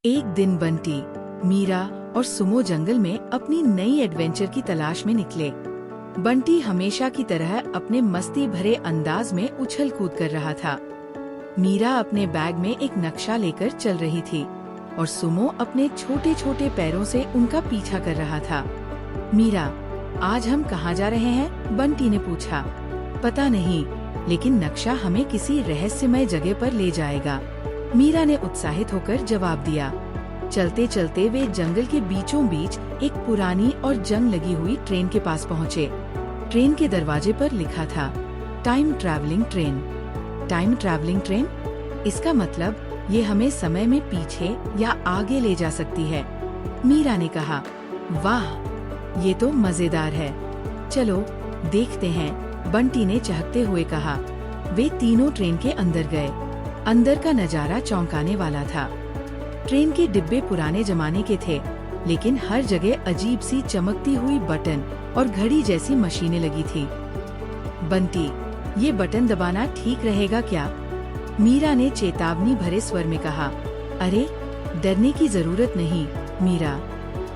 एक दिन बंटी, मीरा और सुमो जंगल में अपनी नई एडवेंचर की तलाश में निकले। बंटी हमेशा की तरह अपने मस्ती भरे अंदाज में उछल कूद कर रहा था। मीरा अपने बैग में एक नक्शा लेकर चल रही थी और सुमो अपने छोटे छोटे पैरों से उनका पीछा कर रहा था। मीरा, आज हम कहाँ जा रहे हैं? बंटी ने पूछा। पता नहीं, लेकिन नक्शा हमें किसी रहस्यमय जगह पर ले जाएगा, मीरा ने उत्साहित होकर जवाब दिया। चलते चलते वे जंगल के बीचों बीच एक पुरानी और जंग लगी हुई ट्रेन के पास पहुँचे। ट्रेन के दरवाजे पर लिखा था, time travelling train. Time travelling train, इसका मतलब ये हमें समय में पीछे या आगे ले जा सकती है, मीरा ने कहा। वाह, ये तो मजेदार है, चलो देखते हैं, बंटी ने चहकते हुए कहा। वे तीनों ट्रेन के अंदर गए। अंदर का नजारा चौंकाने वाला था। ट्रेन के डिब्बे पुराने जमाने के थे, लेकिन हर जगह अजीब सी चमकती हुई बटन और घड़ी जैसी मशीनें लगी थी। बंटी, ये बटन दबाना ठीक रहेगा क्या? मीरा ने चेतावनी भरे स्वर में कहा। अरे, डरने की जरूरत नहीं मीरा,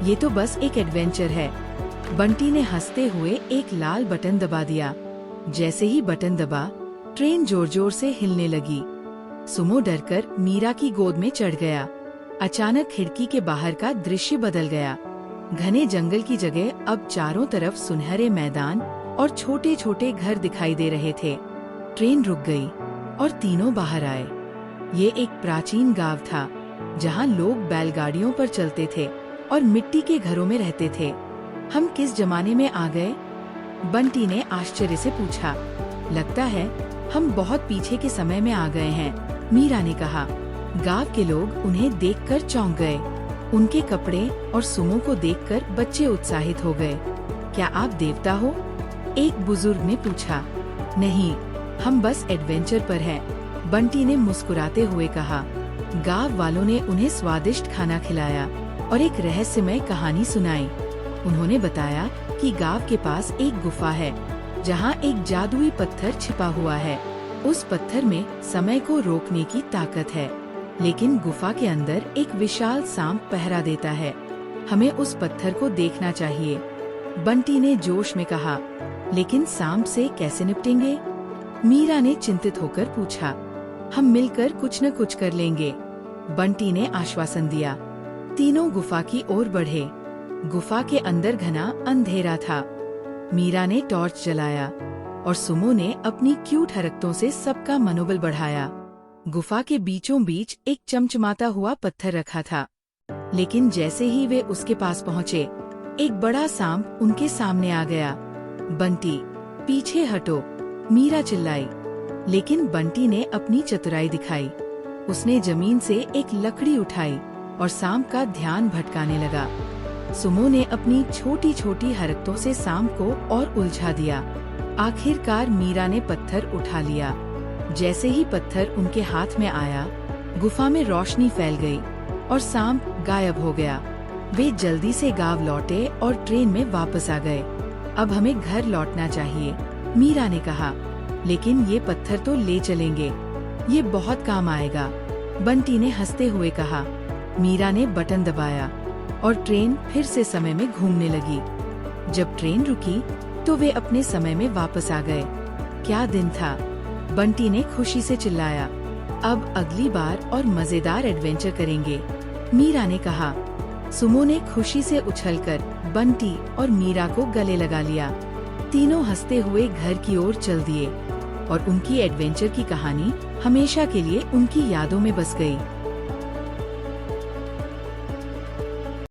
ये तो बस एक एडवेंचर है, बंटी ने हंसते हुए एक लाल बटन दबा दिया। जैसे ही बटन दबा, ट्रेन जोर जोर से हिलने लगी। सुमो डरकर मीरा की गोद में चढ़ गया। अचानक खिड़की के बाहर का दृश्य बदल गया। घने जंगल की जगह अब चारों तरफ सुनहरे मैदान और छोटे छोटे घर दिखाई दे रहे थे। ट्रेन रुक गई और तीनों बाहर आए। ये एक प्राचीन गांव था, जहां लोग बैलगाड़ियों पर चलते थे और मिट्टी के घरों में रहते थे। हम किस जमाने में आ गए? बंटी ने आश्चर्य से पूछा। लगता है हम बहुत पीछे के समय में आ गए हैं, मीरा ने कहा। गांव के लोग उन्हें देखकर चौंक गए। उनके कपड़े और सुमो को देखकर बच्चे उत्साहित हो गए। क्या आप देवता हो? एक बुजुर्ग ने पूछा। नहीं, हम बस एडवेंचर पर हैं, बंटी ने मुस्कुराते हुए कहा। गांव वालों ने उन्हें स्वादिष्ट खाना खिलाया और एक रहस्यमय कहानी सुनाई। उन्होंने बताया कि गांव के पास एक गुफा है, जहां एक जादुई पत्थर छिपा हुआ है। उस पत्थर में समय को रोकने की ताकत है, लेकिन गुफा के अंदर एक विशाल सांप पहरा देता है। हमें उस पत्थर को देखना चाहिए, बंटी ने जोश में कहा। लेकिन सांप से कैसे निपटेंगे? मीरा ने चिंतित होकर पूछा। हम मिलकर कुछ न कुछ कर लेंगे, बंटी ने आश्वासन दिया। तीनों गुफा की ओर बढ़े। गुफा के अंदर घना अंधेरा था। मीरा ने टॉर्च जलाया और सुमो ने अपनी क्यूट हरकतों से सबका मनोबल बढ़ाया। गुफा के बीचों बीच एक चमचमाता हुआ पत्थर रखा था, लेकिन जैसे ही वे उसके पास पहुँचे, एक बड़ा सांप उनके सामने आ गया। बंटी, पीछे हटो, मीरा चिल्लाई। लेकिन बंटी ने अपनी चतुराई दिखाई। उसने जमीन से एक लकड़ी उठाई और सांप का ध्यान भटकाने लगा। सुमो ने अपनी छोटी छोटी हरकतों से सांप को और उलझा दिया। आखिरकार मीरा ने पत्थर उठा लिया। जैसे ही पत्थर उनके हाथ में आया, गुफा में रोशनी फैल गई और सांप गायब हो गया। वे जल्दी से गांव लौटे और ट्रेन में वापस आ गए। अब हमें घर लौटना चाहिए, मीरा ने कहा। लेकिन ये पत्थर तो ले चलेंगे, ये बहुत काम आएगा, बंटी ने हंसते हुए कहा। मीरा ने बटन दबाया और ट्रेन फिर से समय में घूमने लगी। जब ट्रेन रुकी तो वे अपने समय में वापस आ गए। क्या दिन था, बंटी ने खुशी से चिल्लाया। अब अगली बार और मजेदार एडवेंचर करेंगे, मीरा ने कहा। सुमो ने खुशी से उछलकर बंटी और मीरा को गले लगा लिया। तीनों हंसते हुए घर की ओर चल दिए और उनकी एडवेंचर की कहानी हमेशा के लिए उनकी यादों में बस गई।